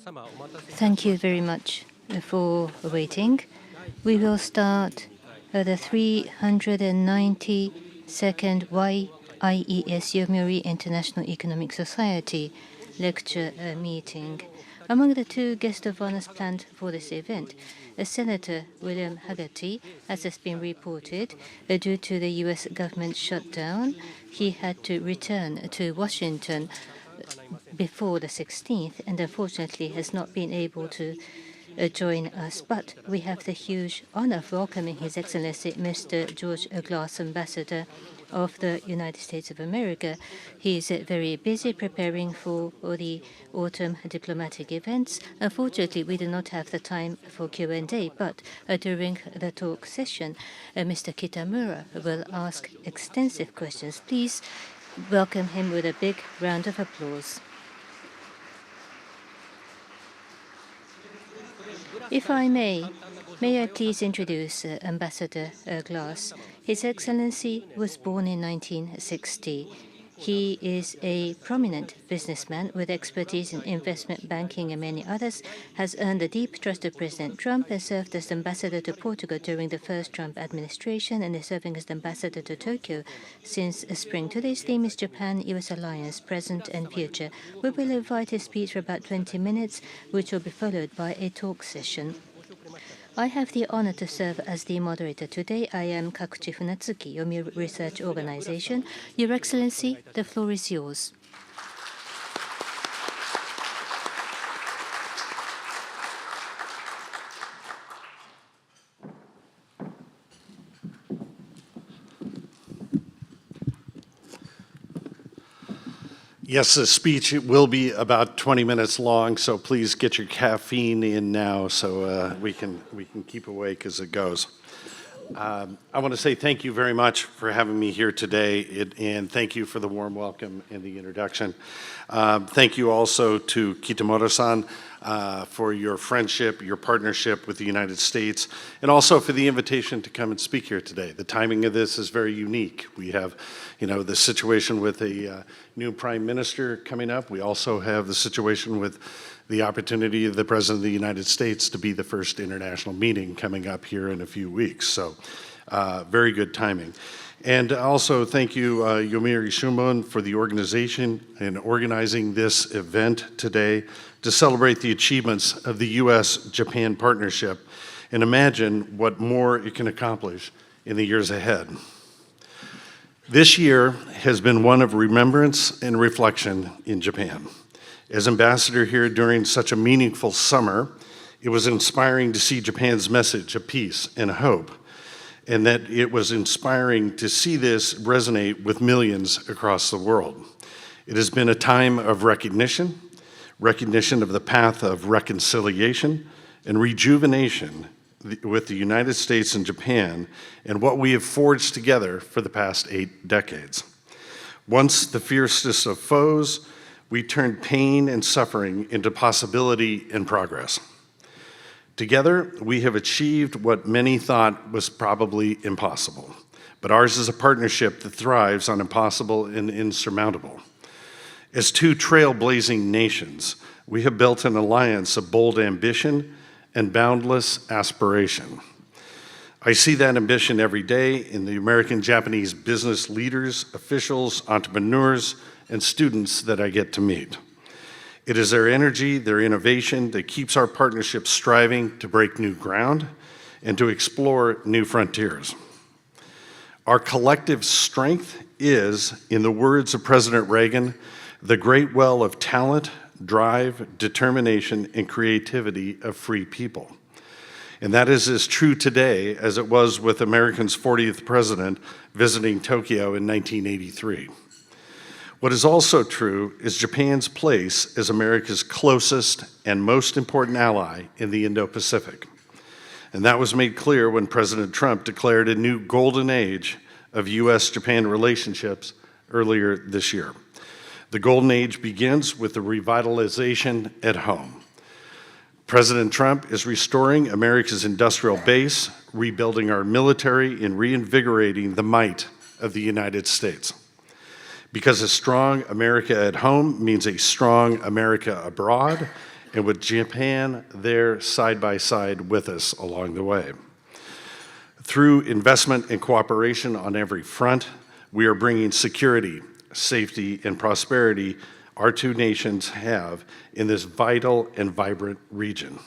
Thank you very much for waiting. We will start the 392nd YIES Yomiuri International Economic Society lecture meeting. Among the two guest of honors planned for this event, Senator William Hagerty, as has been reported, due to the U.S. government shutdown, he had to return to Washington before the 16th, and unfortunately has not been able to join us. But we have the huge honor of welcoming His Excellency Mr. George Glass, Ambassador of the United States of America. He is very busy preparing for the autumn diplomatic events. Unfortunately, we do not have the time for Q&A, but during the talk session, Mr. Kitamura will ask extensive questions. Please welcome him with a big round of applause. If I may I please introduce Ambassador Glass. His Excellency was born in 1960. He is a prominent businessman with expertise in investment banking and many others, has earned the deep trust of President Trump and served as ambassador to Portugal during the first Trump administration and is serving as ambassador to Tokyo since spring. Today's theme is Japan-U.S. alliance, present and future. We will invite his speech for about 20 minutes, which will be followed by a talk session. I have the honor to serve as the moderator today. I am Kakuchi Funatsuki, Yomiuri Research Organization. Your Excellency, the floor is yours. Yes, the speech will be about 20 minutes long, so please get your caffeine in now so we can keep awake as it goes. I want to say thank you very much for having me here today, and thank you for the warm welcome and the introduction. Thank you also to Kitamura-san for your friendship, your partnership with the United States, and also for the invitation to come and speak here today. The timing of this is very unique. We have, the situation with a new prime minister coming up. We also have the situation with the opportunity of the President of the United States to be the first international meeting coming up here in a few weeks. So very good timing. And also thank you, Yomiuri Shimbun, for the organization and organizing this event today to celebrate the achievements of the U.S.-Japan partnership and imagine what more it can accomplish in the years ahead. This year has been one of remembrance and reflection in Japan. As ambassador here during such a meaningful summer, it was inspiring to see Japan's message of peace and hope, and that it was inspiring to see this resonate with millions across the world. It has been a time of recognition of the path of reconciliation and rejuvenation with the United States and Japan and what we have forged together for the past 8 decades. Once the fiercest of foes, we turned pain and suffering into possibility and progress. Together, we have achieved what many thought was probably impossible, but ours is a partnership that thrives on impossible and insurmountable. As two trailblazing nations, we have built an alliance of bold ambition and boundless aspiration. I see that ambition every day in the American-Japanese business leaders, officials, entrepreneurs, and students that I get to meet. It is their energy, their innovation that keeps our partnership striving to break new ground and to explore new frontiers. Our collective strength is, in the words of President Reagan, the great well of talent, drive, determination, and creativity of free people. And that is as true today as it was with America's 40th president visiting Tokyo in 1983. What is also true is Japan's place as America's closest and most important ally in the Indo-Pacific. And that was made clear when President Trump declared a new golden age of U.S.-Japan relationships earlier this year. The golden age begins with the revitalization at home. President Trump is restoring America's industrial base, rebuilding our military, and reinvigorating the might of the United States. Because a strong America at home means a strong America abroad, and with Japan there side by side with us along the way. Through investment and cooperation on every front, we are bringing security, safety, and prosperity our two nations have in this vital and vibrant region.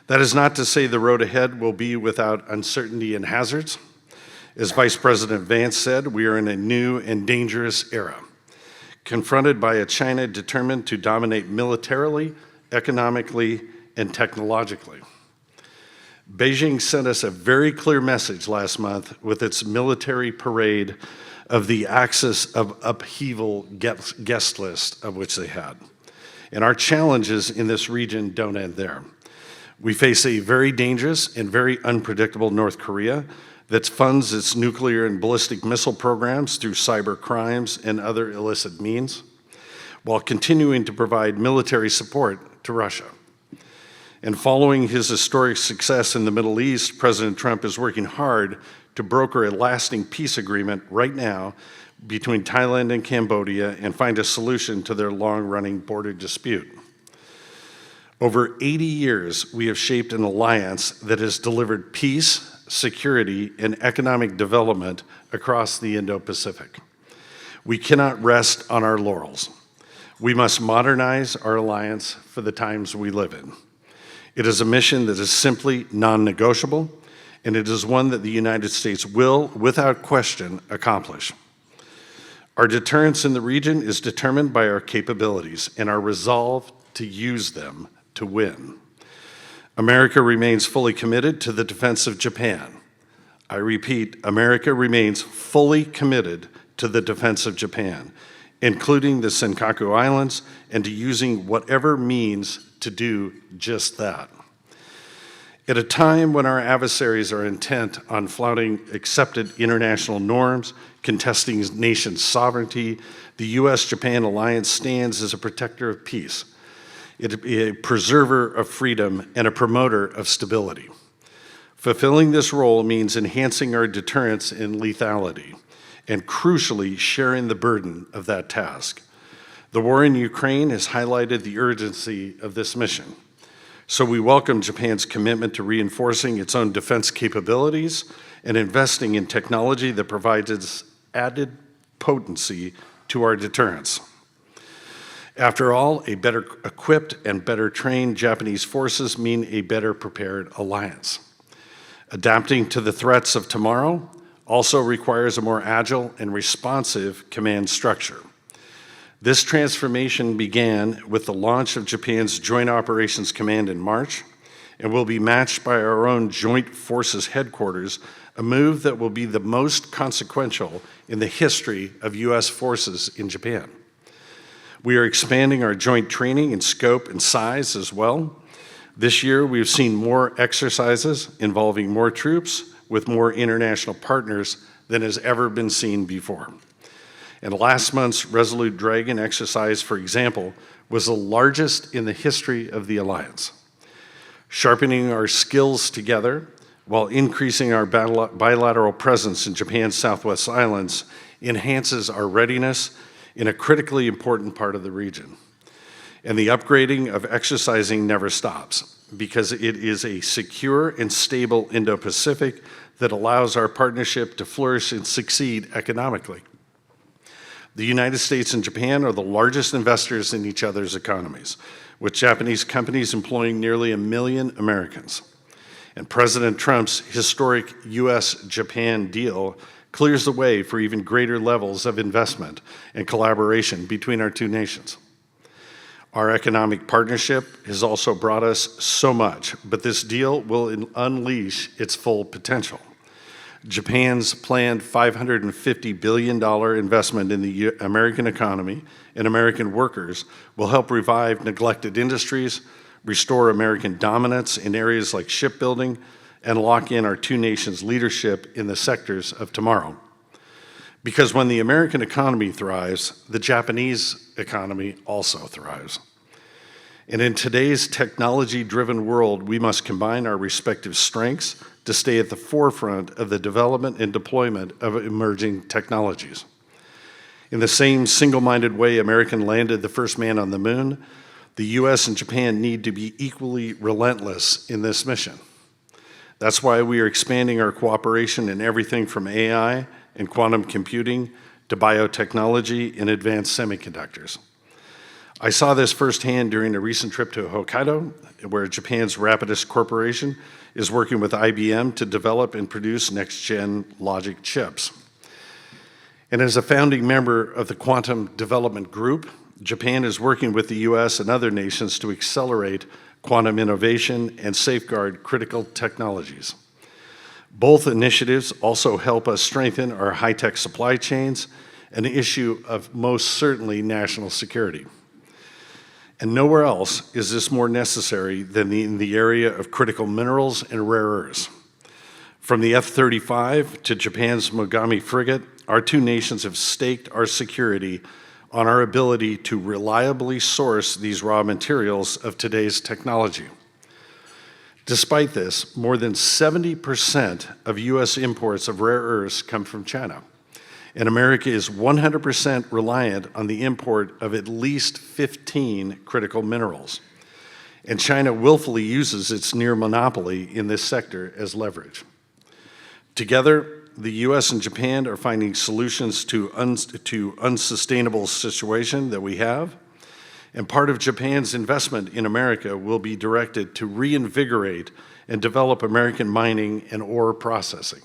That is not to say the road ahead will be without uncertainty and hazards. As Vice President Vance said, we are in a new and dangerous era, confronted by a China determined to dominate militarily, economically, and technologically. Beijing sent us a very clear message last month with its military parade of the axis of upheaval guest list of which they had. And our challenges in this region don't end there. We face a very dangerous and very unpredictable North Korea that funds its nuclear and ballistic missile programs through cyber crimes and other illicit means, while continuing to provide military support to Russia. And following his historic success in the Middle East, President Trump is working hard to broker a lasting peace agreement right now between Thailand and Cambodia and find a solution to their long-running border dispute. Over 80 years, we have shaped an alliance that has delivered peace, security, and economic development across the Indo-Pacific. We cannot rest on our laurels. We must modernize our alliance for the times we live in. It is a mission that is simply non-negotiable, and it is one that the United States will, without question, accomplish. Our deterrence in the region is determined by our capabilities and our resolve to use them to win. America remains fully committed to the defense of Japan. I repeat, America remains fully committed to the defense of Japan, including the Senkaku Islands, and to using whatever means to do just that. At a time when our adversaries are intent on flouting accepted international norms, contesting nations' sovereignty, the U.S.-Japan alliance stands as a protector of peace, a preserver of freedom, and a promoter of stability. Fulfilling this role means enhancing our deterrence in lethality, and crucially, sharing the burden of that task. The war in Ukraine has highlighted the urgency of this mission. So we welcome Japan's commitment to reinforcing its own defense capabilities and investing in technology that provides added potency to our deterrence. After all, a better equipped and better trained Japanese forces mean a better prepared alliance. Adapting to the threats of tomorrow also requires a more agile and responsive command structure. This transformation began with the launch of Japan's Joint Operations Command in March and will be matched by our own Joint Forces Headquarters, a move that will be the most consequential in the history of U.S. forces in Japan. We are expanding our joint training in scope and size as well. This year, we've seen more exercises involving more troops with more international partners than has ever been seen before. And last month's Resolute Dragon exercise, for example, was the largest in the history of the alliance. Sharpening our skills together while increasing our bilateral presence in Japan's Southwest Islands enhances our readiness in a critically important part of the region. And the upgrading of exercising never stops because it is a secure and stable Indo-Pacific that allows our partnership to flourish and succeed economically. The United States and Japan are the largest investors in each other's economies, with Japanese companies employing nearly 1 million Americans. And President Trump's historic U.S.-Japan deal clears the way for even greater levels of investment and collaboration between our two nations. Our economic partnership has also brought us so much, but this deal will unleash its full potential. Japan's planned $550 billion investment in the American economy and American workers will help revive neglected industries, restore American dominance in areas like shipbuilding, and lock in our two nations' leadership in the sectors of tomorrow. Because when the American economy thrives, the Japanese economy also thrives. And in today's technology-driven world, we must combine our respective strengths to stay at the forefront of the development and deployment of emerging technologies. In the same single-minded way America landed the first man on the moon, The US and Japan need to be equally relentless in this mission. That's why we are expanding our cooperation in everything from AI and quantum computing to biotechnology and advanced semiconductors. I saw this firsthand during a recent trip to Hokkaido, where Japan's Rapidus Corporation is working with IBM to develop and produce next-gen logic chips. And as a founding member of the Quantum Development Group, Japan is working with the US and other nations to accelerate quantum innovation and safeguard critical technologies. Both initiatives also help us strengthen our high-tech supply chains, an issue of most certainly national security. And nowhere else is this more necessary than in the area of critical minerals and rare earths. From the F-35 to Japan's Mogami frigate, our two nations have staked our security on our ability to reliably source these raw materials of today's technology. Despite this, more than 70% of US imports of rare earths come from China, and America is 100% reliant on the import of at least 15 critical minerals. And China willfully uses its near monopoly in this sector as leverage. Together, the US and Japan are finding solutions to unsustainable situation that we have, and part of Japan's investment in America will be directed to reinvigorate and develop American mining and ore processing.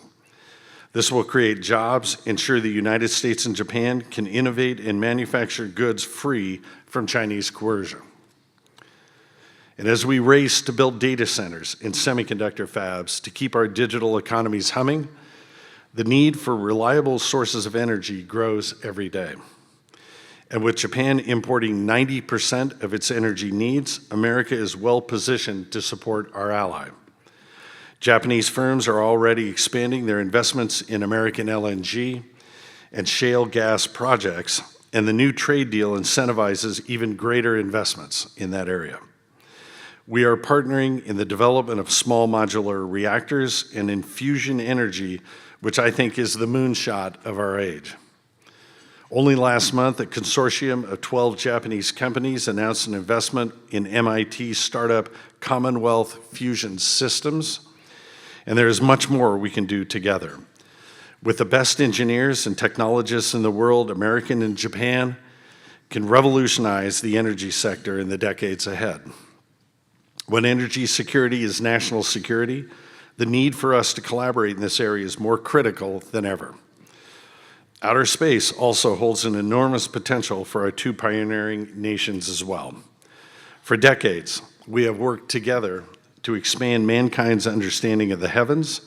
This will create jobs, ensure the United States and Japan can innovate and manufacture goods free from Chinese coercion. And as we race to build data centers and semiconductor fabs to keep our digital economies humming, the need for reliable sources of energy grows every day. And with Japan importing 90% of its energy needs, America is well positioned to support our ally. Japanese firms are already expanding their investments in American LNG and shale gas projects, and the new trade deal incentivizes even greater investments in that area. We are partnering in the development of small modular reactors and in fusion energy, which I think is the moonshot of our age. Only last month, a consortium of 12 Japanese companies announced an investment in MIT startup Commonwealth Fusion Systems, and there is much more we can do together. With the best engineers and technologists in the world, America and Japan can revolutionize the energy sector in the decades ahead. When energy security is national security, the need for us to collaborate in this area is more critical than ever. Outer space also holds an enormous potential for our two pioneering nations as well. For decades, we have worked together to expand mankind's understanding of the heavens,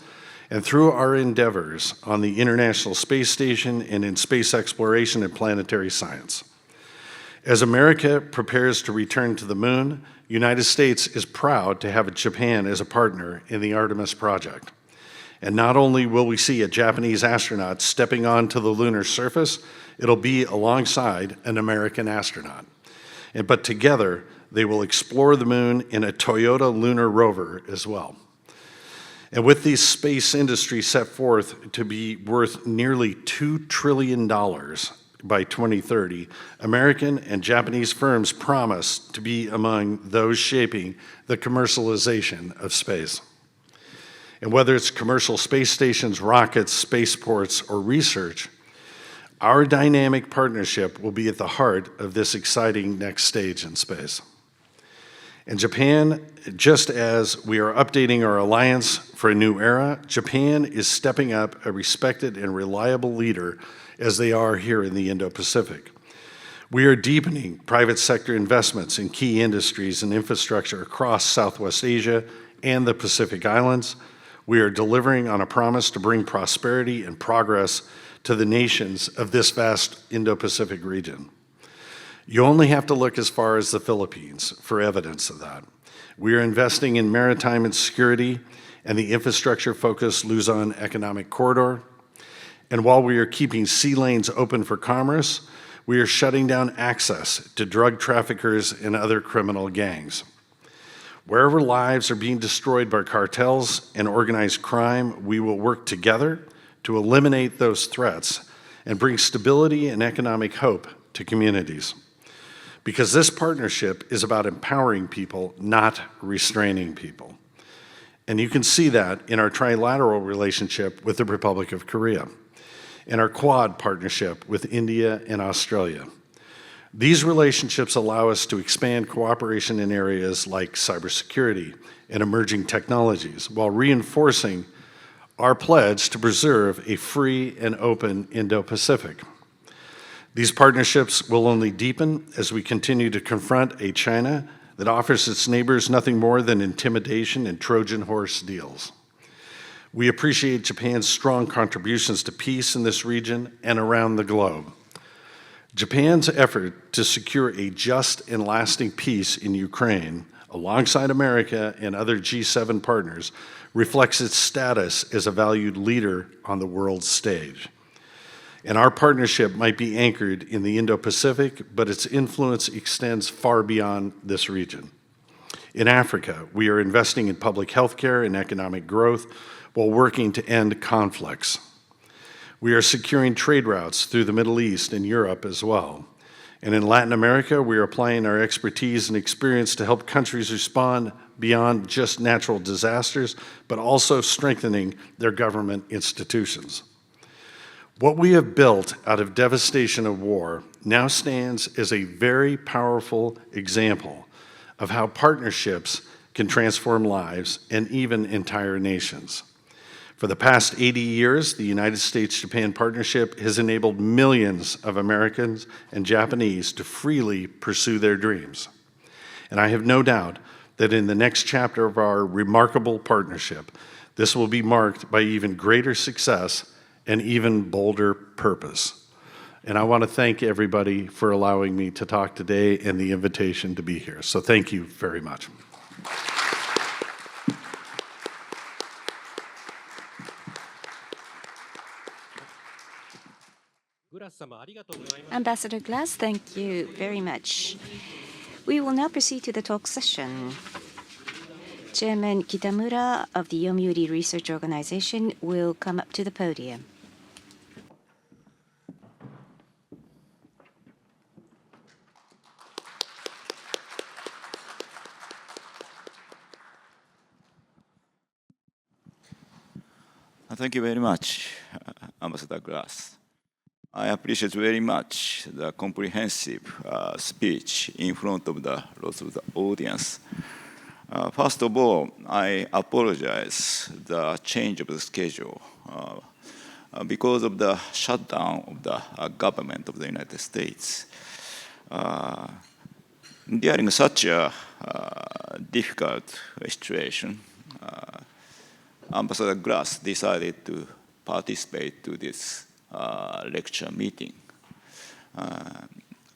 and through our endeavors on the International Space Station and in space exploration and planetary science. As America prepares to return to the moon, United States is proud to have Japan as a partner in the Artemis project. And not only will we see a Japanese astronaut stepping onto the lunar surface, it'll be alongside an American astronaut. But together, they will explore the moon in a Toyota lunar rover as well. And with the space industry set forth to be worth nearly $2 trillion by 2030, American and Japanese firms promise to be among those shaping the commercialization of space. And whether it's commercial space stations, rockets, spaceports, or research, our dynamic partnership will be at the heart of this exciting next stage in space. And Japan, just as we are updating our alliance for a new era, Japan is stepping up a respected and reliable leader as they are here in the Indo-Pacific. We are deepening private sector investments in key industries and infrastructure across Southwest Asia and the Pacific Islands. We are delivering on a promise to bring prosperity and progress to the nations of this vast Indo-Pacific region. You only have to look as far as the Philippines for evidence of that. We are investing in maritime and security and the infrastructure-focused Luzon Economic Corridor. And while we are keeping sea lanes open for commerce, we are shutting down access to drug traffickers and other criminal gangs. Wherever lives are being destroyed by cartels and organized crime, we will work together to eliminate those threats and bring stability and economic hope to communities. because this partnership is about empowering people, not restraining people. And you can see that in our trilateral relationship with the Republic of Korea, in our Quad partnership with India and Australia. These relationships allow us to expand cooperation in areas like cybersecurity and emerging technologies, while reinforcing our pledge to preserve a free and open Indo-Pacific. These partnerships will only deepen as we continue to confront a China that offers its neighbors nothing more than intimidation and Trojan horse deals. We appreciate Japan's strong contributions to peace in this region and around the globe. Japan's effort to secure a just and lasting peace in Ukraine, alongside America and other G7 partners, reflects its status as a valued leader on the world stage. And our partnership might be anchored in the Indo-Pacific, but its influence extends far beyond this region. In Africa, we are investing in public health care and economic growth while working to end conflicts. We are securing trade routes through the Middle East and Europe as well. And in Latin America, we are applying our expertise and experience to help countries respond beyond just natural disasters, but also strengthening their government institutions. What we have built out of devastation of war now stands as a very powerful example of how partnerships can transform lives and even entire nations. For the past 80 years, the United States-Japan partnership has enabled millions of Americans and Japanese to freely pursue their dreams. And I have no doubt that in the next chapter of our remarkable partnership, this will be marked by even greater success and even bolder purpose. And I want to thank everybody for allowing me to talk today and the invitation to be here. So thank you very much. Ambassador Glass, thank you very much. We will now proceed to the talk session. Chairman Kitamura of the Yomiuri Research Organization will come up to the podium. Thank you very much, Ambassador Glass. I appreciate very much the comprehensive speech in front of the lots of the audience. First of all, I apologize the change of the schedule because of the shutdown of the government of the United States. During such a difficult situation, Ambassador Glass decided to participate to this lecture meeting.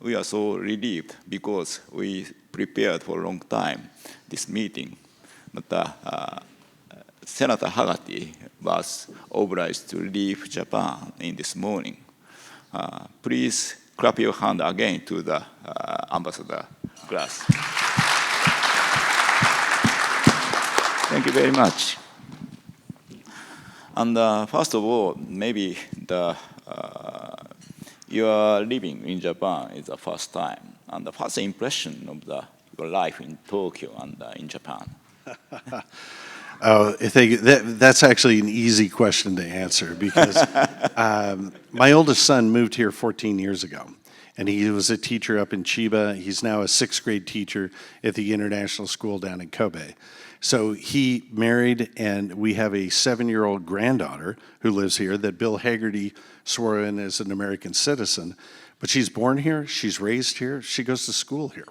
We are so relieved because we prepared for a long time this meeting, but Senator Hagati was obliged to leave Japan in this morning. Please clap your hand again to the Ambassador Glass. Thank you very much. And first of all, maybe you are living in Japan is the first time, and the first impression of your life in Tokyo and in Japan. Oh, thank you. That's actually an easy question to answer because my oldest son moved here 14 years ago, and he was a teacher up in Chiba. He's now a sixth grade teacher at the international school down in Kobe. So he married, and we have a 7-year-old granddaughter who lives here that Bill Hagerty swore in as an American citizen. But she's born here, she's raised here, she goes to school here.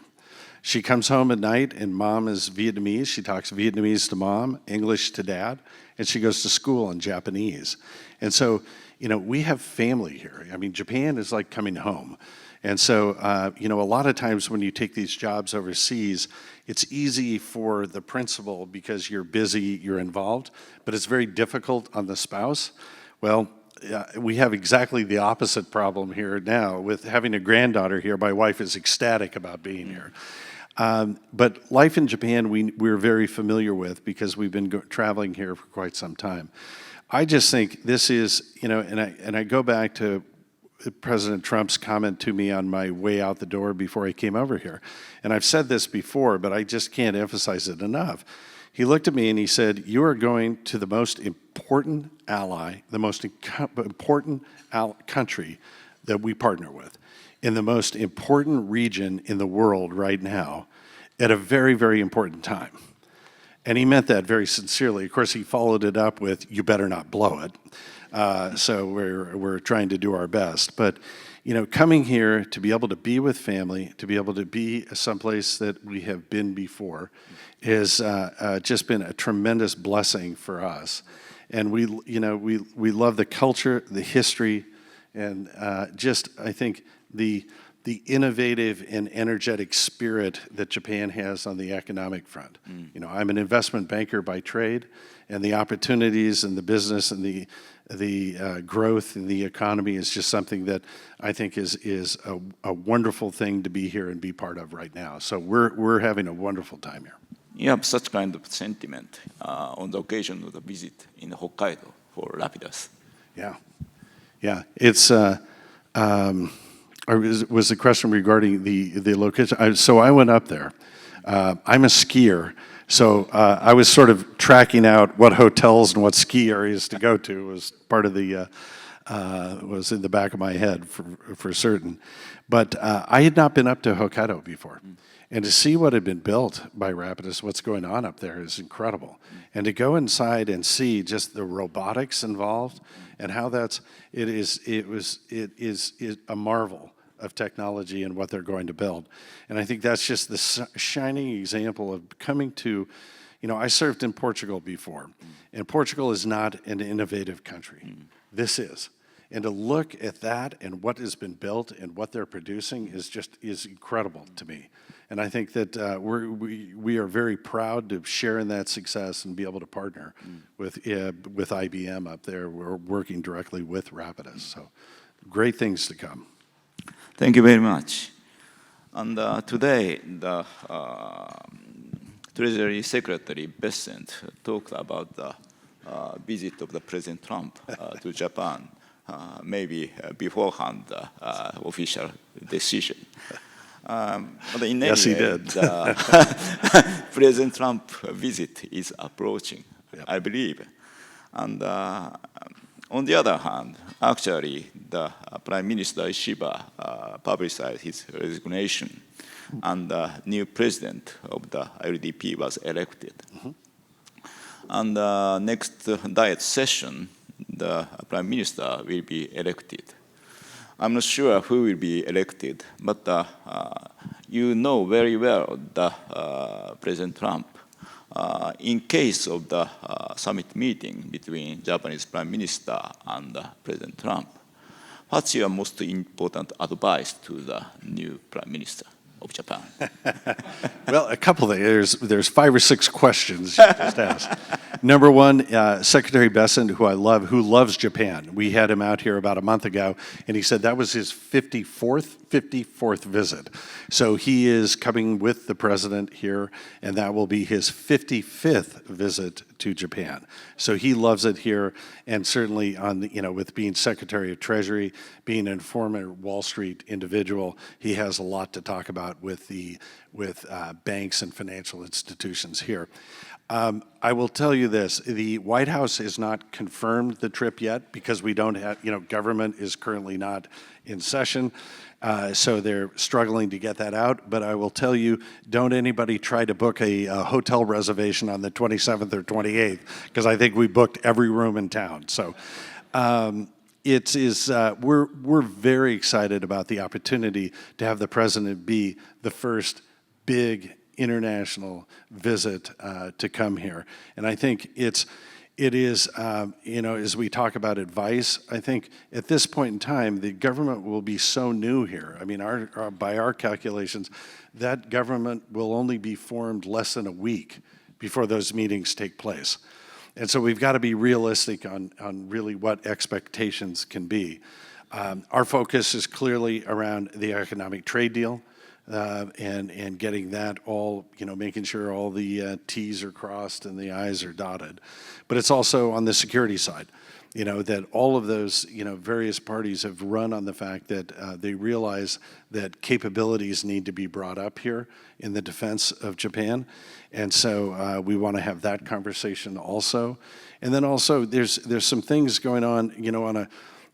She comes home at night, and mom is Vietnamese. She talks Vietnamese to mom, English to dad, and she goes to school in Japanese. And so, you know, we have family here. I mean, Japan is like coming home. And so, you know, a lot of times when you take these jobs overseas, it's easy for the principal because you're busy, you're involved, but it's very difficult on the spouse. Well, we have exactly the opposite problem here now. With having a granddaughter here, my wife is ecstatic about being here. But life in Japan, we're very familiar with because we've been traveling here for quite some time. I just think this is, you know, and I go back to President Trump's comment to me on my way out the door before I came over here. And I've said this before, but I just can't emphasize it enough. He looked at me and he said, "You are going to the most important ally, the most important country that we partner with, in the most important region in the world right now, at a very, very important time." And he meant that very sincerely. Of course, he followed it up with, "You better not blow it." So we're trying to do our best. But, you know, coming here to be able to be with family, to be able to be someplace that we have been before, has just been a tremendous blessing for us. And we love the culture, the history, and just, I think, the innovative and energetic spirit that Japan has on the economic front. You know, I'm an investment banker by trade, and the opportunities and the business and the growth in the economy is just something that I think is a wonderful thing to be here and be part of right now. So we're having a wonderful time here. You have such kind of sentiment on the occasion of the visit in Hokkaido for Rapidus. Yeah. It's was the question regarding the location? So I went up there. I'm a skier, so I was sort of tracking out what hotels and what ski areas to go to. Was part of the was in the back of my head for certain. But I had not been up to Hokkaido before. And to see what had been built by Rapidus, what's going on up there, is incredible. And to go inside and see just the robotics involved and how it is a marvel of technology and what they're going to build. And I think that's just the shining example of coming to, you know, I served in Portugal before, and Portugal is not an innovative country. This is. And to look at that and what has been built and what they're producing is incredible to me. And I think that we are very proud to share in that success and be able to partner with IBM up there. We're working directly with Rapidus. So great things to come. Thank you very much. And today, the Treasury Secretary Bessent talked about the visit of the President Trump to Japan, maybe beforehand the official decision. But in any Yes, he way, did. President Trump visit is approaching, Yep. I believe. And on the other hand, actually, the Prime Minister Ishiba publicized his resignation, and the new president of the LDP was elected. And next Diet session, the Prime Minister will be elected. I'm not sure who will be elected, but you know very well the President Trump. In case of the summit meeting between Japanese Prime Minister and President Trump, what's your most important advice to the new Prime Minister of Japan? Well, a couple things. There's 5 or 6 questions you just asked. Number one, Secretary Bessent, who I love, who loves Japan. We had him out here about a month ago, and he said that was his 54th visit. So he is coming with the president here, and that will be his 55th visit to Japan. So he loves it here, and certainly with being Secretary of Treasury, being a former Wall Street individual, he has a lot to talk about with banks and financial institutions here. I will tell you this, the White House has not confirmed the trip yet because we don't have, government is currently not in session, so they're struggling to get that out. But I will tell you, don't anybody try to book a hotel reservation on the 27th or 28th, because I think we booked every room in town. So we're very excited about the opportunity to have the president be the first big international visit to come here. And I think it is, as we talk about advice, I think at this point in time, the government will be so new here. I mean, by our calculations, that government will only be formed less than a week before those meetings take place. And so we've got to be realistic on really what expectations can be. Our focus is clearly around the economic trade deal. And getting that all, making sure all the T's are crossed and the I's are dotted. But it's also on the security side. that all of those, various parties have run on the fact that they realize that capabilities need to be brought up here in the defense of Japan. And so we want to have that conversation also. And then also there's some things going on, on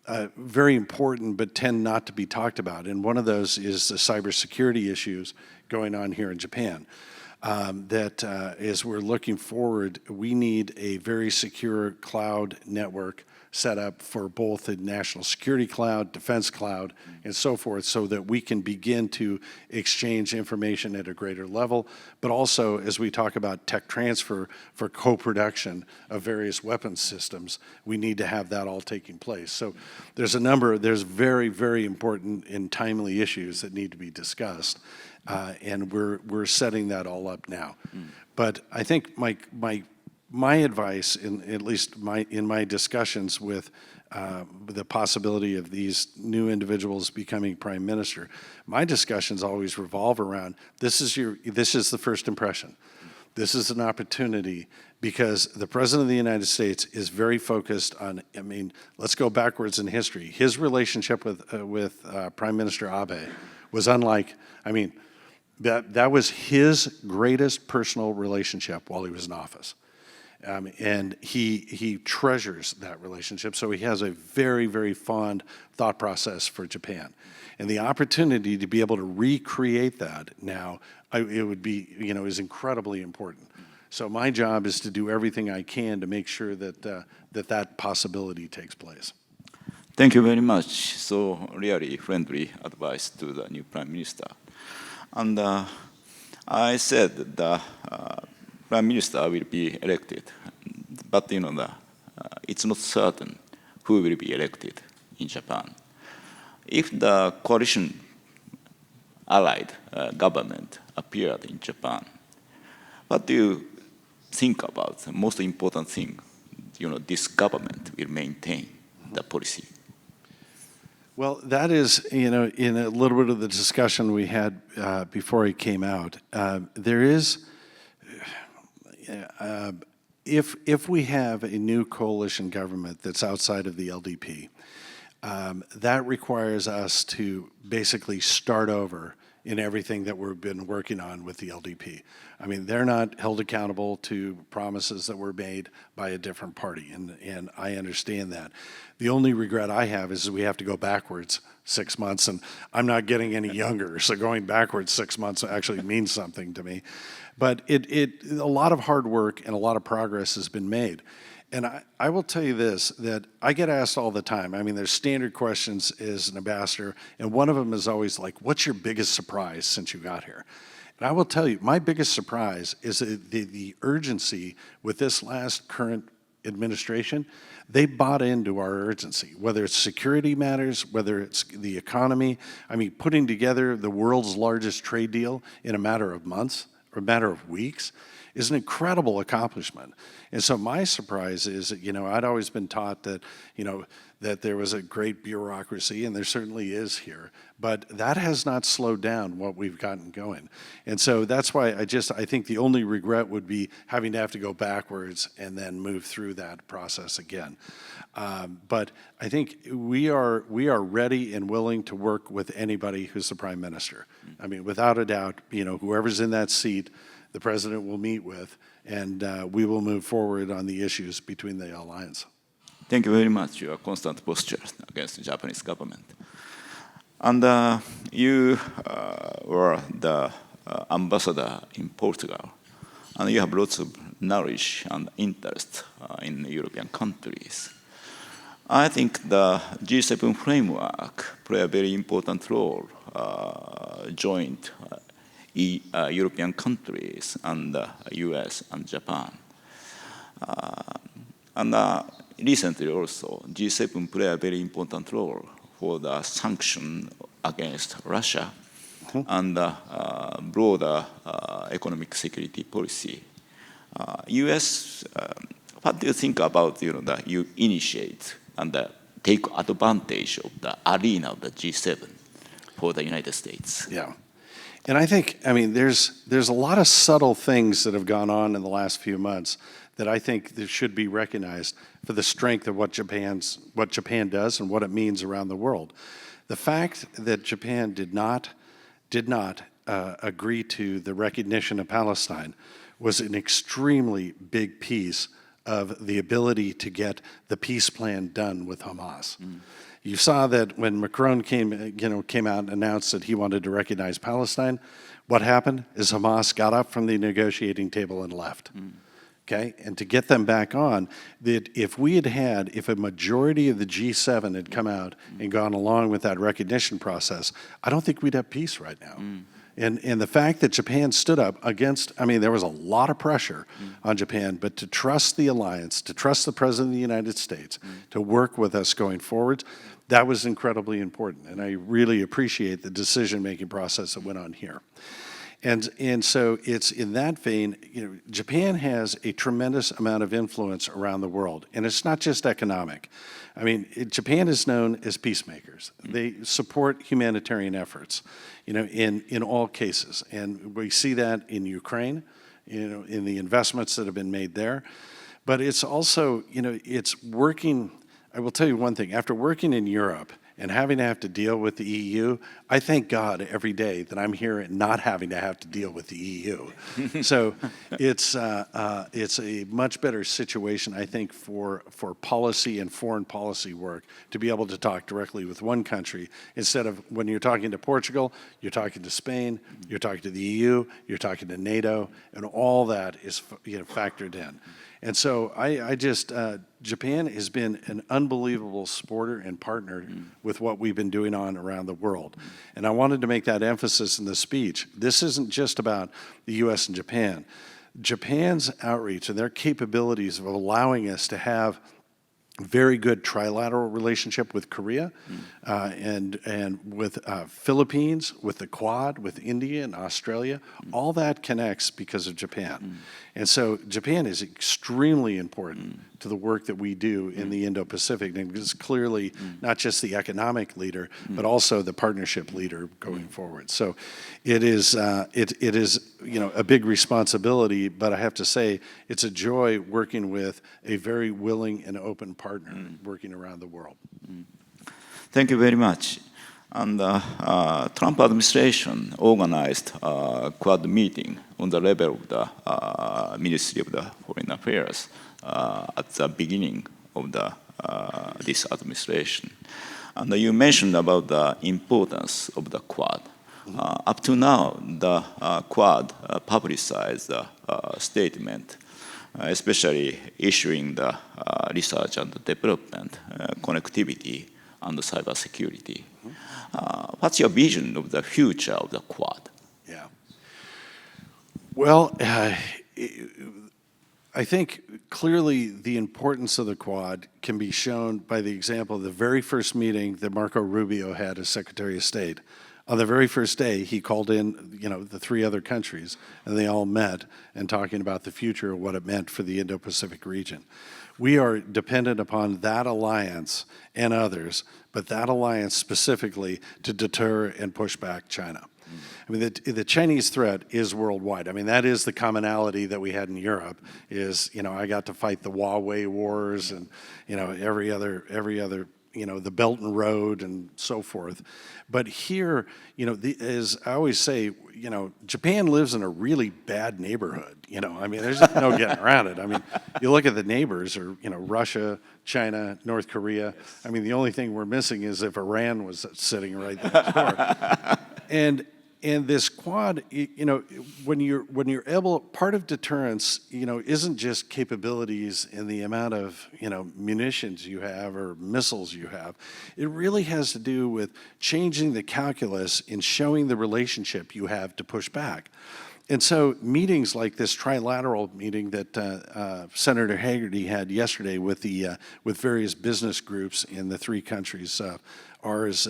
a very important but tend not to be talked about. And one of those is the cybersecurity issues going on here in Japan. That as we're looking forward, we need a very secure cloud network set up for both the national security cloud, defense cloud, and so forth, so that we can begin to exchange information at a greater level, but also as we talk about tech transfer for co-production of various weapons systems, we need to have that all taking place. So there's very, very important and timely issues that need to be discussed. And we're setting that all up now. But I think my advice, at least in my discussions with the possibility of these new individuals becoming prime minister, my discussions always revolve around this is the first impression. This is an opportunity because the President of the United States is very focused on, let's go backwards in history. His relationship with Prime Minister Abe was unlike, that was his greatest personal relationship while he was in office. And he treasures that relationship, so he has a very, very fond thought process for Japan. And the opportunity to be able to recreate that now, it would be, is incredibly important. So my job is to do everything I can to make sure that that possibility takes place. Thank you very much. So really friendly advice to the new Prime Minister. And I said the Prime Minister will be elected, but it's not certain who will be elected in Japan. If the coalition allied government appeared in Japan, what do you think about the most important thing? This government will maintain the policy. Well, that is, in a little bit of the discussion we had before he came out, there is, if we have a new coalition government that's outside of the LDP, that requires us to basically start over in everything that we've been working on with the LDP. They're not held accountable to promises that were made by a different party, and I understand that. The only regret I have is we have to go backwards 6 months, and I'm not getting any younger, so going backwards 6 months actually means something to me. But a lot of hard work and a lot of progress has been made. And I will tell you this, that I get asked all the time. There's standard questions as an ambassador, and one of them is always like, what's your biggest surprise since you got here? And I will tell you, my biggest surprise is the urgency with this last current administration. They bought into our urgency, whether it's security matters, whether it's the economy. Putting together the world's largest trade deal in a matter of months or a matter of weeks is an incredible accomplishment. And so my surprise is that, I'd always been taught that, that there was a great bureaucracy, and there certainly is here, but that has not slowed down what we've gotten going. And so that's why I think the only regret would be having to have to go backwards and then move through that process again. But I think we are ready and willing to work with anybody who's the prime minister. Without a doubt, whoever's in that seat, the president will meet with, and we will move forward on the issues between the alliance. Thank you very much. Your constant posture against the Japanese government. And you were the ambassador in Portugal, and you have lots of knowledge and interest in European countries. I think the G7 framework play a very important role, joint European countries and US and Japan. And recently also, G7 play a very important role for the sanction against Russia and broader economic security policy. US, what do you think about that you initiate and take advantage of the arena of the G7 for the United States? Yeah. And I think, there's a lot of subtle things that have gone on in the last few months that I think that should be recognized. for the strength of what Japan does and what it means around the world. The fact that Japan did not agree to the recognition of Palestine was an extremely big piece of the ability to get the peace plan done with Hamas. You saw that when Macron came out and announced that he wanted to recognize Palestine, what happened is Hamas got up from the negotiating table and left. Okay, and to get them back on, that if a majority of the G7 had come out and gone along with that recognition process, I don't think we'd have peace right now. And the fact that Japan stood up against, I mean, there was a lot of pressure on Japan, but to trust the alliance, to trust the President of the United States, to work with us going forward, that was incredibly important. And I really appreciate the decision-making process that went on here. And so it's in that vein, Japan has a tremendous amount of influence around the world, and it's not just economic. I mean, Japan is known as peacemakers. They support humanitarian efforts, in all cases, and we see that in Ukraine, in the investments that have been made there. But it's also, it's working. I will tell you one thing: after working in Europe and having to have to deal with the EU, I thank God every day that I'm here and not having to have to deal with the EU. So it's a much better situation, I think, for policy and foreign policy work to be able to talk directly with one country instead of when you're talking to Portugal, you're talking to Spain, you're talking to the EU, you're talking to NATO, and all that is factored in. And so Japan has been an unbelievable supporter and partner with what we've been doing on around the world. And I wanted to make that emphasis in the speech. This isn't just about the U.S. and Japan. Japan's outreach and their capabilities of allowing us to have very good trilateral relationship with Korea and with Philippines, with the Quad, with India and Australia. All that connects because of Japan. And so Japan is extremely important to the work that we do in the Indo-Pacific, and it's clearly not just the economic leader, but also the partnership leader going forward. So it is a big responsibility, but I have to say it's a joy working with a very willing and open partner working around the world. Thank you very much. And Trump administration organized a Quad meeting on the level of the Ministry of the Foreign Affairs at the beginning of this administration. And you mentioned about the importance of the Quad. Up to now, the Quad publicized the statement, especially issuing the research and development, connectivity, and cybersecurity. What's your vision of the future of the Quad? Yeah. Well, I think clearly the importance of the Quad can be shown by the example of the very first meeting that Marco Rubio had as Secretary of State. On the very first day, he called in, the three other countries, and they all met and talking about the future of what it meant for the Indo-Pacific region. We are dependent upon that alliance and others, but that alliance specifically to deter and push back China. I mean, the Chinese threat is worldwide. I mean, that is the commonality that we had in Europe is, I got to fight the Huawei wars and, every other the Belt and Road and so forth. But here, as I always say, Japan lives in a really bad neighborhood. I mean, there's no getting around it. I mean, you look at the neighbors, or Russia, China, North Korea. I mean, the only thing we're missing is if Iran was sitting right next door. And this Quad, when you're able, part of deterrence, isn't just capabilities in the amount of, munitions you have or missiles you have. It really has to do with changing the calculus and showing the relationship you have to push back. And so meetings like this trilateral meeting that Senator Hagerty had yesterday with various business groups in the three countries, ours,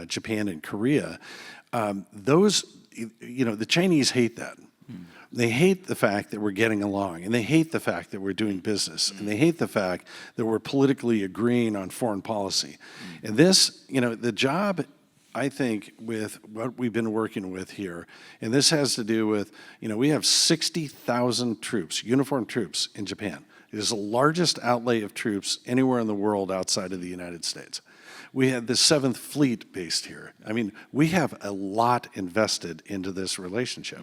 Japan and Korea, the Chinese hate that. They hate the fact that we're getting along, and they hate the fact that we're doing business, and they hate the fact that we're politically agreeing on foreign policy. And this, the job, I think, with what we've been working with here, and this has to do with, we have 60,000 troops, uniformed troops in Japan. It is the largest outlay of troops anywhere in the world outside of the United States. We have the 7th Fleet based here. I mean, we have a lot invested into this relationship.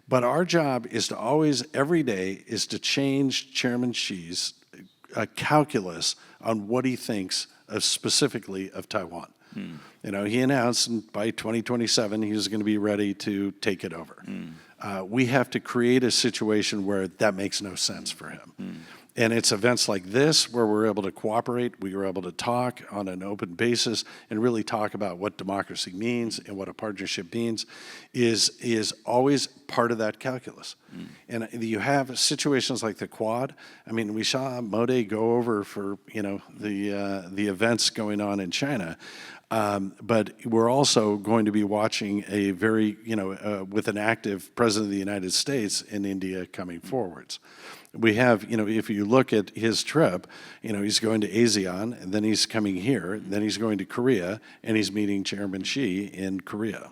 But our job is to always, every day, is to change Chairman Xi's calculus on what he thinks of specifically of Taiwan. You know, he announced by 2027 he was going to be ready to take it over. We have to create a situation where that makes no sense for him. And it's events like this where we're able to cooperate, we are able to talk on an open basis and really talk about what democracy means and what a partnership means is always part of that calculus. And you have situations like the Quad. I mean, we saw Modi go over for, you know, the events going on in China. But we're also going to be watching a very, you know, with an active President of the United States in India coming forwards. We have, you know, if you look at his trip, you know, he's going to ASEAN, and then he's coming here, and then he's going to Korea, and he's meeting Chairman Xi in Korea.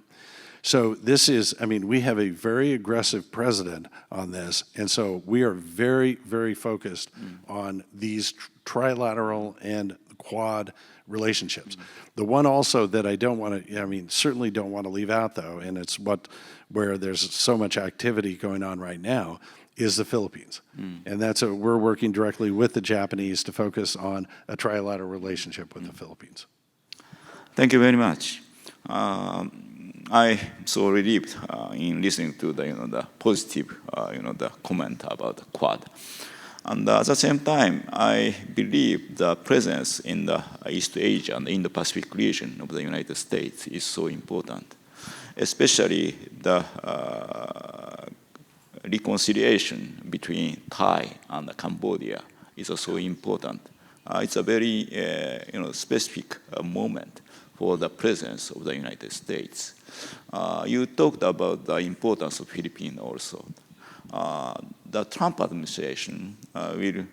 So this is, I mean, we have a very aggressive president on this, and so we are very, very focused on these trilateral and Quad relationships. The one also that I don't want to, I mean, certainly don't want to leave out though, and it's where there's so much activity going on right now, is the Philippines. And we're working directly with the Japanese to focus on a trilateral relationship with the Philippines. Thank you very much. I so relieved in listening to the positive the comment about the Quad. And at the same time, I believe the presence in the East Asia and in the Pacific region of the United States is so important, especially the reconciliation between Thai and Cambodia is also important. It's a very specific moment for the presence of the United States. You talked about the importance of Philippines also. The Trump administration will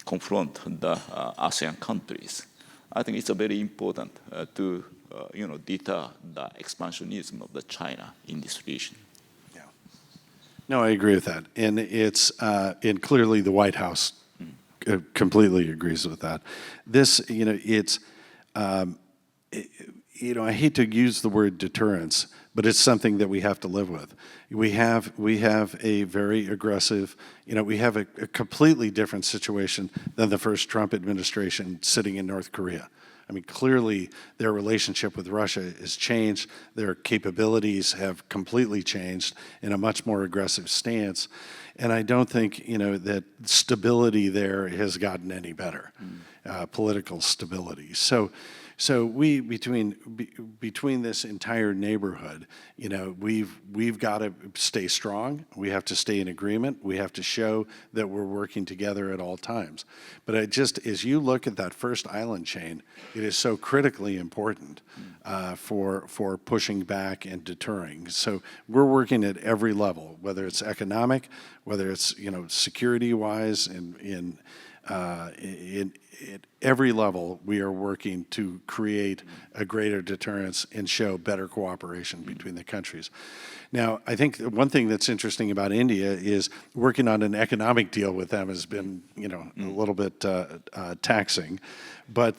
confront the ASEAN countries. I think it's a very important to deter the expansionism of the China in this region. Yeah. No, I agree with that, and it's and clearly the White House completely agrees with that. This, it's. I hate to use the word deterrence, but it's something that we have to live with. We have a very aggressive, we have a completely different situation than the first Trump administration sitting in North Korea. I mean, clearly their relationship with Russia has changed. Their capabilities have completely changed in a much more aggressive stance. And I don't think, that stability there has gotten any better, political stability. So we between this entire neighborhood, we've got to stay strong. We have to stay in agreement. We have to show that we're working together at all times. But as you look at that first island chain, it is so critically important for pushing back and deterring. So we're working at every level, whether it's economic, whether it's security-wise, in at every level, we are working to create a greater deterrence and show better cooperation between the countries. Now, I think one thing that's interesting about India is working on an economic deal with them has been, a little bit taxing, but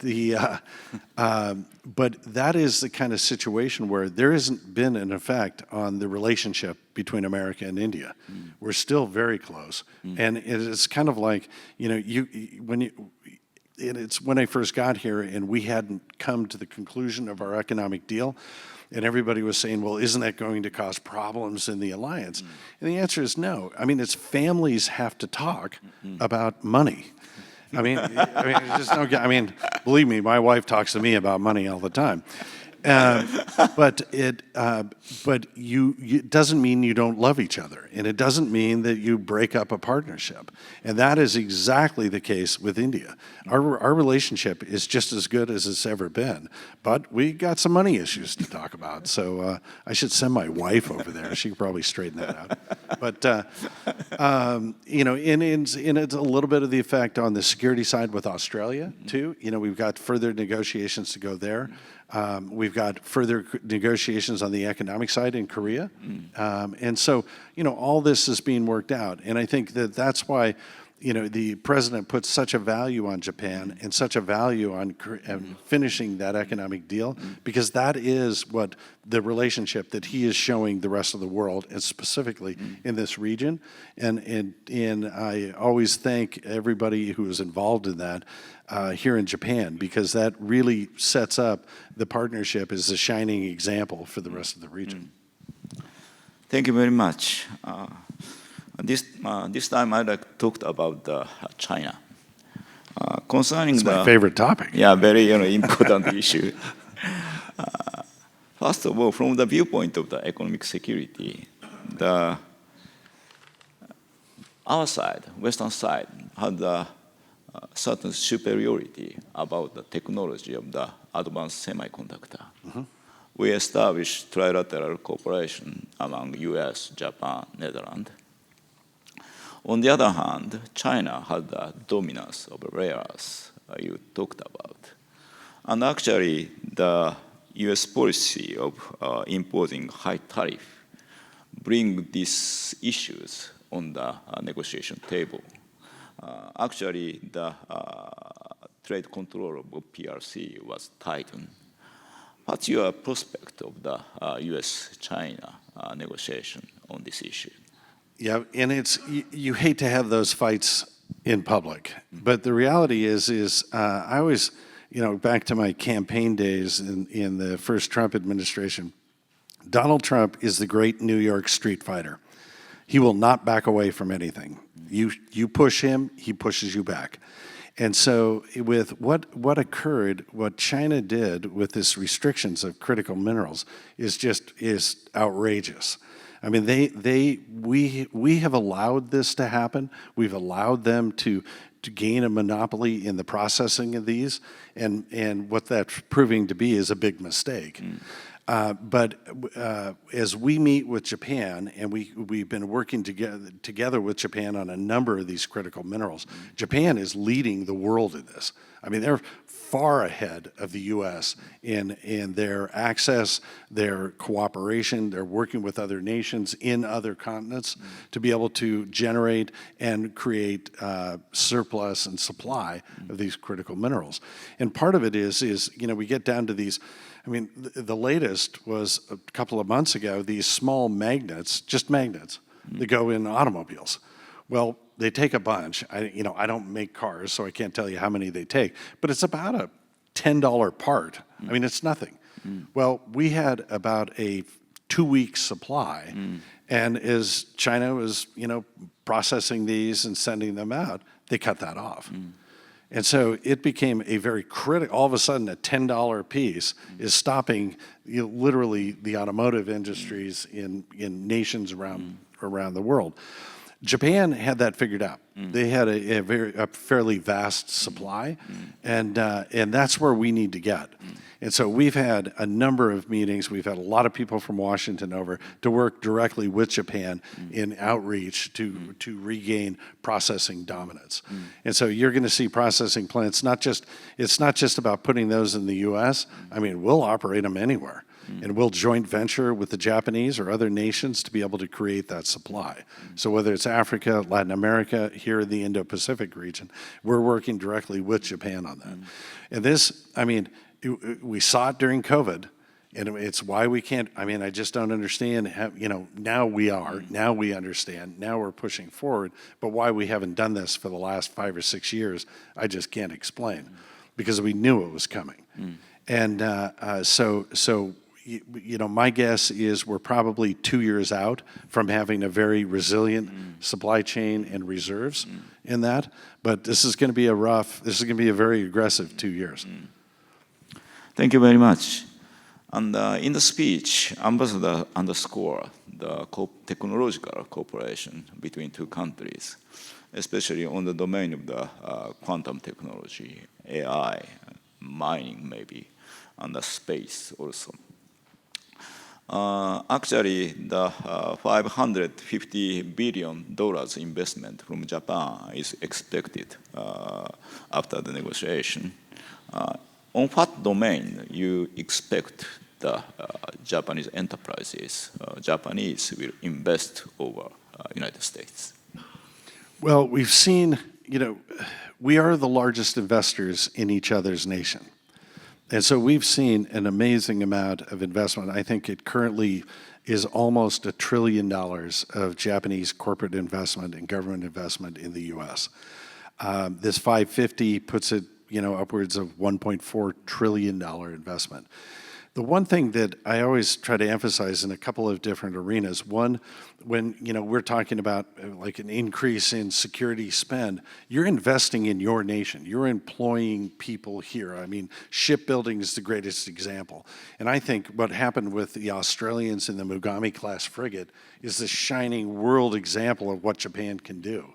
but that is the kind of situation where there hasn't been an effect on the relationship between America and India. We're still very close, and it's kind of like it's when I first got here and we hadn't come to the conclusion of our economic deal, and everybody was saying, well, isn't that going to cause problems in the alliance? And the answer is no. I mean, it's families have to talk about money. Believe me, my wife talks to me about money all the time. But it doesn't mean you don't love each other, and it doesn't mean that you break up a partnership. And that is exactly the case with India. Our relationship is just as good as it's ever been, but we got some money issues to talk about. So I should send my wife over there. She could probably straighten that out. But and it's a little bit of the effect on the security side with Australia too. We've got further negotiations to go there. We've got further negotiations on the economic side in Korea. And so, all this is being worked out. And I think that that's why, the president puts such a value on Japan and such a value on finishing that economic deal, because that is what the relationship that he is showing the rest of the world, and specifically in this region. And I always thank everybody who was involved in that here in Japan, because that really sets up the partnership as a shining example for the rest of the region. Thank you very much. This time I'd like to talk about China. Concerning It's my favorite topic. Yeah, very important issue. First of all, from the viewpoint of the economic security, our side, Western side, had a certain superiority about the technology of the advanced semiconductor. We established trilateral cooperation among US, Japan, Netherlands. On the other hand, China had the dominance of rare earths you talked about. And actually, the US policy of imposing high tariff bring these issues on the negotiation table. Actually, the trade control of PRC was tightened. What's your prospect of the US-China negotiation on this issue? Yeah, and you hate to have those fights in public, but the reality is I always, back to my campaign days in the first Trump administration, Donald Trump is the great New York street fighter. He will not back away from anything. You push him, he pushes you back. And so with what occurred, what China did with this restrictions of critical minerals is outrageous. I mean, we have allowed this to happen. We've allowed them to gain a monopoly in the processing of these, and what that's proving to be is a big mistake. But as we meet with Japan, and we've been working together with Japan on a number of these critical minerals, Japan is leading the world in this. I mean, they're far ahead of the U.S. in their access, their cooperation. They're working with other nations in other continents to be able to generate and create surplus and supply of these critical minerals. And part of it is we get down to these. I mean, the latest was a couple of months ago, these small magnets, just magnets, that go in automobiles. Well, they take a bunch. I don't make cars, so I can't tell you how many they take, but it's about a $10 part. I mean, it's nothing. Well, we had about a 2-week supply, and as China was, processing these and sending them out, they cut that off. And so it became a very critical, all of a sudden a $10 piece is stopping literally the automotive industries in nations around the world. Japan had that figured out. They had a fairly vast supply, and that's where we need to get. And so we've had a number of meetings. We've had a lot of people from Washington over to work directly with Japan in outreach to regain processing dominance. And so you're going to see processing plants. It's not just about putting those in the U.S. I mean, we'll operate them anywhere. And we'll joint venture with the Japanese or other nations to be able to create that supply. So whether it's Africa, Latin America, here in the Indo-Pacific region, we're working directly with Japan on that. And this, I mean, we saw it during COVID, and it's why we can't, I just don't understand how, now we are, now we understand, now we're pushing forward, but why we haven't done this for the last 5 or 6 years, I just can't explain, because we knew it was coming. And so my guess is we're probably 2 years out from having a very resilient supply chain and reserves in that. But this is going to be a very aggressive 2 years. Thank you very much. And in the speech, Ambassador underscored the technological cooperation between two countries, especially on the domain of the quantum technology, AI, mining maybe, and the space also. Actually, the $550 billion investment from Japan is expected after the negotiation. on what domain you expect the Japanese enterprises, Japanese will invest over United States? Well, we've seen, we are the largest investors in each other's nation. And so we've seen an amazing amount of investment. I think it currently is almost $1 trillion of Japanese corporate investment and government investment in the U.S. This 550 puts it, upwards of $1.4 trillion investment. The one thing that I always try to emphasize in a couple of different arenas, one, when we're talking about like an increase in security spend, you're investing in your nation. You're employing people here. I mean, shipbuilding is the greatest example. And I think what happened with the Australians in the Mogami-class frigate is the shining world example of what Japan can do.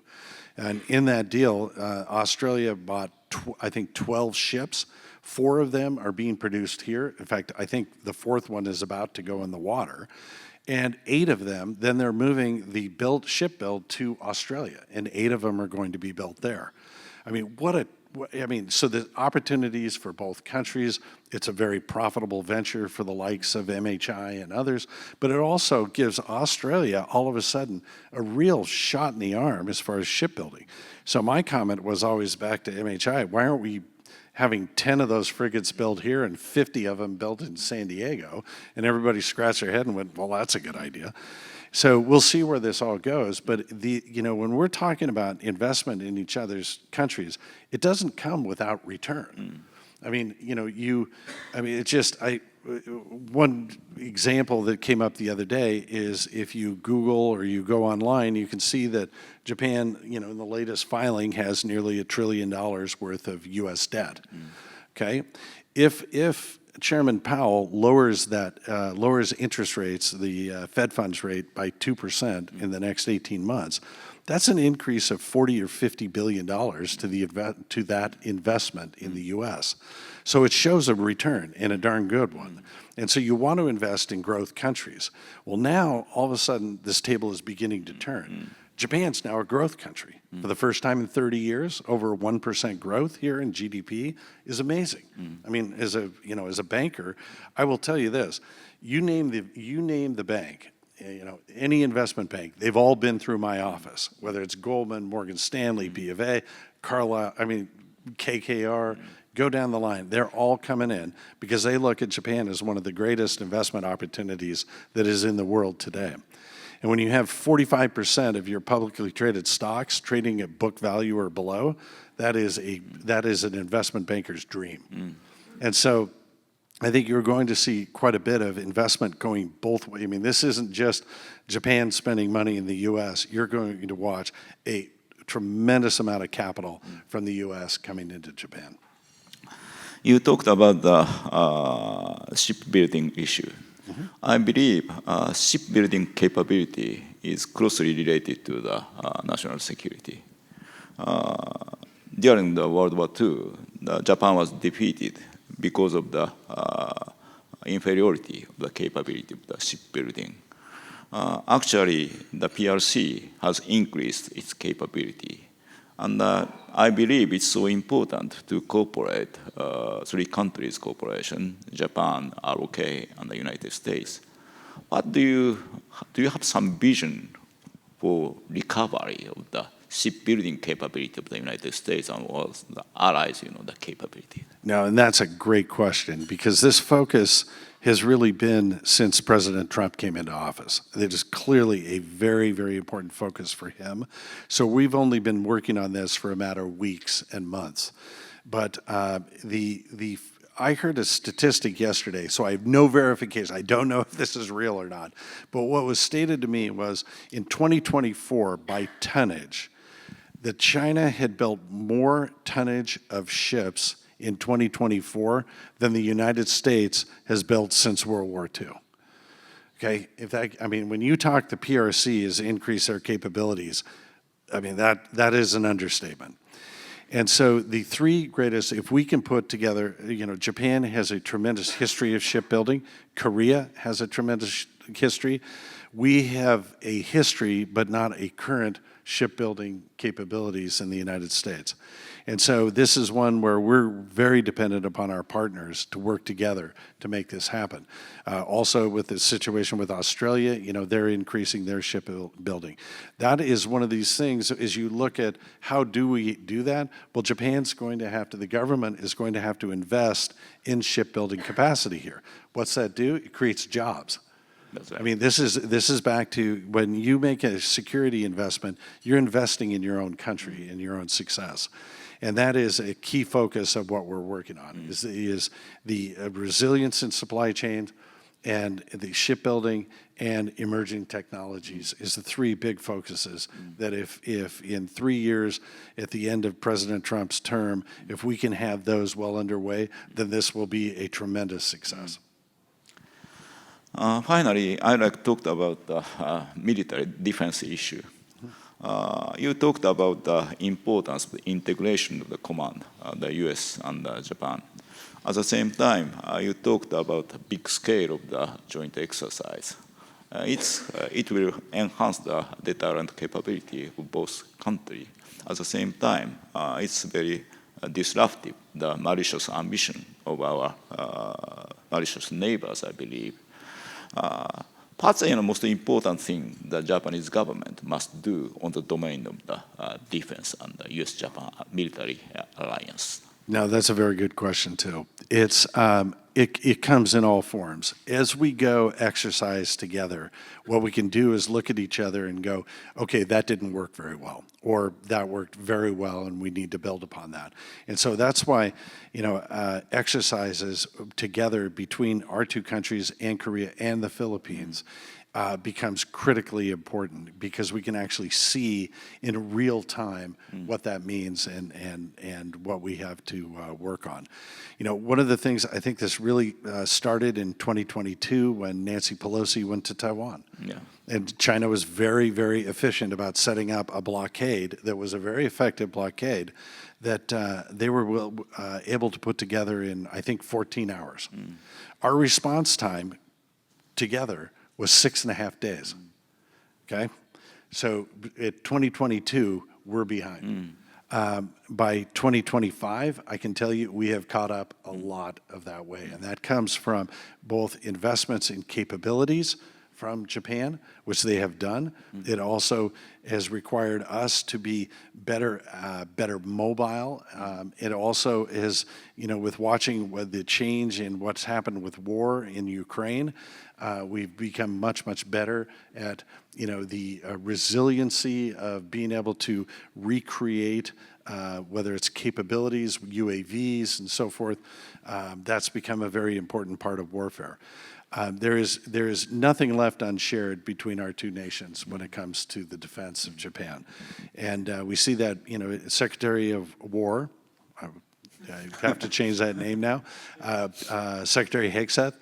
And in that deal, Australia bought, I think, 12 ships. 4 of them are being produced here. In fact, I think the 4th one is about to go in the water. And 8 of them, then they're moving the ship build to Australia, and 8 of them are going to be built there. I mean, so the opportunities for both countries, it's a very profitable venture for the likes of MHI and others, but it also gives Australia, all of a sudden, a real shot in the arm as far as shipbuilding. So my comment was always back to MHI, why aren't we having 10 of those frigates built here and 50 of them built in San Diego? And everybody scratched their head and went, well, that's a good idea. So we'll see where this all goes. But when we're talking about investment in each other's countries, it doesn't come without return. I mean, it's just, one example that came up the other day is if you Google or you go online, you can see that Japan, in the latest filing has nearly $1 trillion worth of U.S. debt. Okay? If Chairman Powell lowers interest rates, the Fed funds rate by 2% in the next 18 months, that's an increase of $40 or $50 billion to that investment in the U.S. So it shows a return, and a darn good one. And so you want to invest in growth countries. Well, now, all of a sudden, this table is beginning to turn. Japan's now a growth country. For the first time in 30 years, over 1% growth here in GDP is amazing. I mean, as a banker, I will tell you this: you name the bank, any investment bank, they've all been through my office. Whether it's Goldman, Morgan Stanley, B of A, Carlyle, KKR. Go down the line. They're all coming in because they look at Japan as one of the greatest investment opportunities that is in the world today. And when you have 45% of your publicly traded stocks trading at book value or below, that is an investment banker's dream. And so I think you're going to see quite a bit of investment going both ways. I mean, this isn't just Japan spending money in the U.S. You're going to watch a tremendous amount of capital from the U.S. coming into Japan. You talked about the shipbuilding issue. I believe shipbuilding capability is closely related to the national security. During the World War II, Japan was defeated because of the inferiority of the capability of the shipbuilding. Actually, the PRC has increased its capability. And I believe it's so important to cooperate, 3 countries cooperation, Japan, ROK, and the United States. What do you have some vision for recovery of the shipbuilding capability of the United States and also the allies, the capability? No, and that's a great question because this focus has really been since President Trump came into office. It is clearly a very, very important focus for him. So we've only been working on this for a matter of weeks and months. But I heard a statistic yesterday, so I have no verification. I don't know if this is real or not. But what was stated to me was in 2024, by tonnage, that China had built more tonnage of ships in 2024 than the United States has built since World War II. Okay, when you talk the PRC has increased their capabilities, that is an understatement. And so the 3 greatest, if we can put together, Japan has a tremendous history of shipbuilding. Korea has a tremendous history. we have a history, but not a current shipbuilding capabilities in the United States. And so this is one where we're very dependent upon our partners to work together to make this happen. Also with the situation with Australia, they're increasing their shipbuilding. That is one of these things, as you look at how do we do that? Well, Japan's going to have to, the government is going to have to invest in shipbuilding capacity here. What's that do? It creates jobs. That's right. I mean, this is back to when you make a security investment, you're investing in your own country, in your own success. And that is a key focus of what we're working on, is the resilience in supply chains and the shipbuilding and emerging technologies is the three big focuses that if in 3 years at the end of President Trump's term, if we can have those well underway, then this will be a tremendous success. Finally, I'd like to talk about the military defense issue. You talked about the importance of the integration of the command, the US and Japan. At the same time, you talked about the big scale of the joint exercise. It will enhance the deterrent capability of both countries. At the same time, it's very disruptive, the malicious ambition of our malicious neighbors, I believe. Perhaps the most important thing the Japanese government must do on the domain of the defense and the US-Japan military alliance. No, that's a very good question too. It comes in all forms. As we go exercise together, what we can do is look at each other and go, okay, that didn't work very well, or that worked very well, and we need to build upon that. And so that's why, exercises together between our two countries and Korea and the Philippines becomes critically important because we can actually see in real time what that means and what we have to work on. One of the things I think this really started in 2022 when Nancy Pelosi went to Taiwan. Yeah. And China was very, very efficient about setting up a blockade that was a very effective blockade that they were able to put together in, I think, 14 hours. Our response time together was 6.5 days, okay? So at 2022, we're behind. By 2025, I can tell you we have caught up a lot of that way, and that comes from both investments in capabilities from Japan, which they have done. It also has required us to be better mobile. It also is, with watching the change in what's happened with war in Ukraine, we've become much, much better at, the resiliency of being able to recreate, whether it's capabilities, UAVs, and so forth. That's become a very important part of warfare. There is nothing left unshared between our two nations when it comes to the defense of Japan. And we see that, Secretary of War, I have to change that name now, Secretary Hegseth,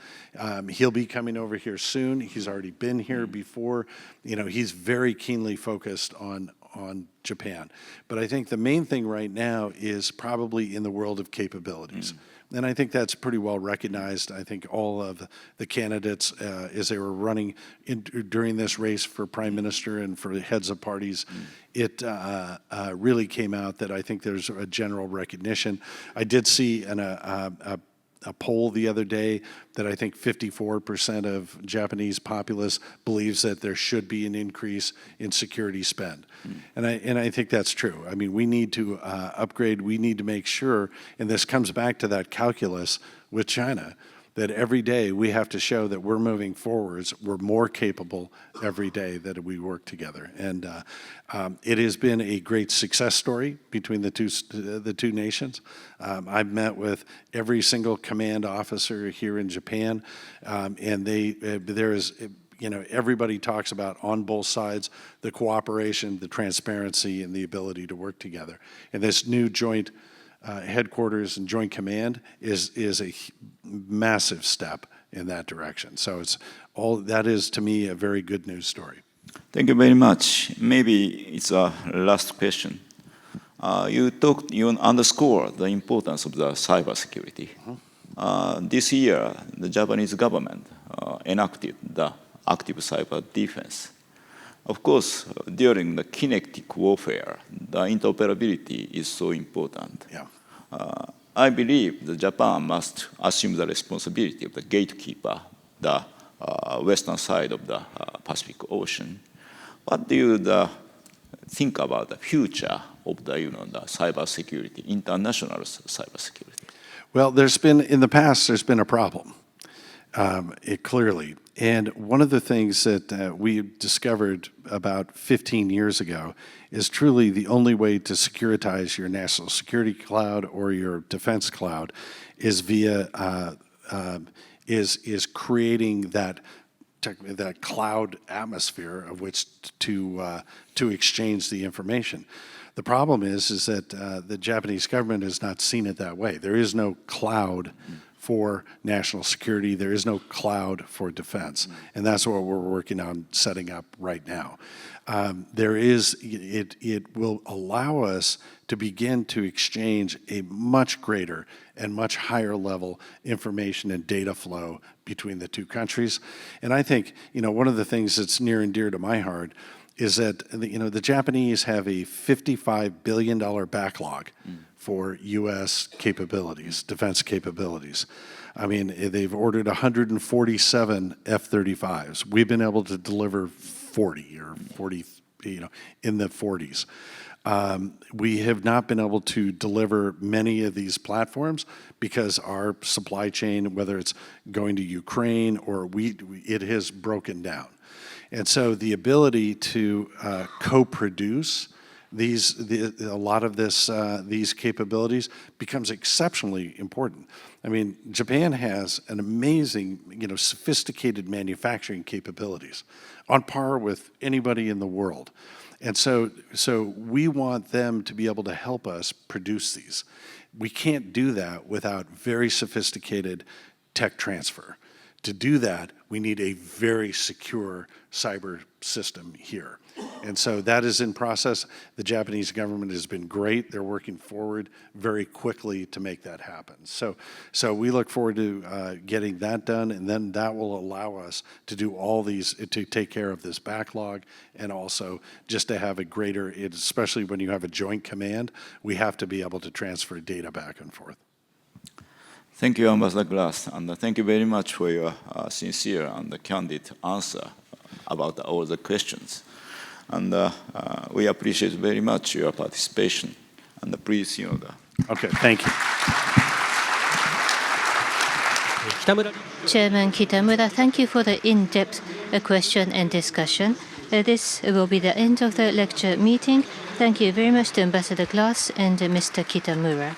he'll be coming over here soon. He's already been here before. He's very keenly focused on Japan. But I think the main thing right now is probably in the world of capabilities. And I think that's pretty well recognized. I think all of the candidates, as they were running during this race for prime minister and for the heads of parties, it really came out that I think there's a general recognition. I did see a poll the other day that I think 54% of Japanese populace believes that there should be an increase in security spend. And I think that's true. I mean, we need to upgrade. We need to make sure, and this comes back to that calculus with China, that every day we have to show that we're moving forwards. We're more capable every day that we work together. And it has been a great success story between the two nations. I've met with every single command officer here in Japan, and there is, everybody talks about on both sides the cooperation, the transparency, and the ability to work together. And this new joint headquarters and joint command is a massive step in that direction. So that is to me a very good news story. Thank you very much. Maybe it's a last question. You underscore the importance of the cybersecurity. This year, the Japanese government enacted the active cyber defense. Of course, during the kinetic warfare, the interoperability is so important. Yeah. I believe that Japan must assume the responsibility of the gatekeeper, the western side of the Pacific Ocean. What do you think about the future of the cybersecurity, international cybersecurity? Well, in the past, there's been a problem, clearly. And one of the things that we discovered about 15 years ago is truly the only way to securitize your national security cloud or your defense cloud is via is creating that cloud atmosphere of which to exchange the information. The problem is that the Japanese government has not seen it that way. There is no cloud for national security. There is no cloud for defense, and that's what we're working on setting up right now. It will allow us to begin to exchange a much greater and much higher level information and data flow between the two countries. And I think, one of the things that's near and dear to my heart is that, the Japanese have a $55 billion backlog for U.S. capabilities, defense capabilities. I mean, they've ordered 147 F-35s. We've been able to deliver 40 or 40, in the 40s. We have not been able to deliver many of these platforms because our supply chain, whether it's going to Ukraine or it has broken down. And so the ability to co-produce these capabilities becomes exceptionally important. I mean, Japan has an amazing, sophisticated manufacturing capabilities on par with anybody in the world. And so we want them to be able to help us produce these. We can't do that without very sophisticated tech transfer. To do that, we need a very secure cyber system here. And so that is in process. The Japanese government has been great. They're working forward very quickly to make that happen. So we look forward to getting that done, and then that will allow us to do all these, to take care of this backlog, and also just to have a greater, especially when you have a joint command, we have to be able to transfer data back and forth. Thank you, Ambassador Glass, and thank you very much for your sincere and candid answer about all the questions. And we appreciate very much your participation. And please, Okay, thank you. Chairman Kitamura, thank you for the in-depth question and discussion. This will be the end of the lecture meeting. Thank you very much to Ambassador Glass and Mr. Kitamura.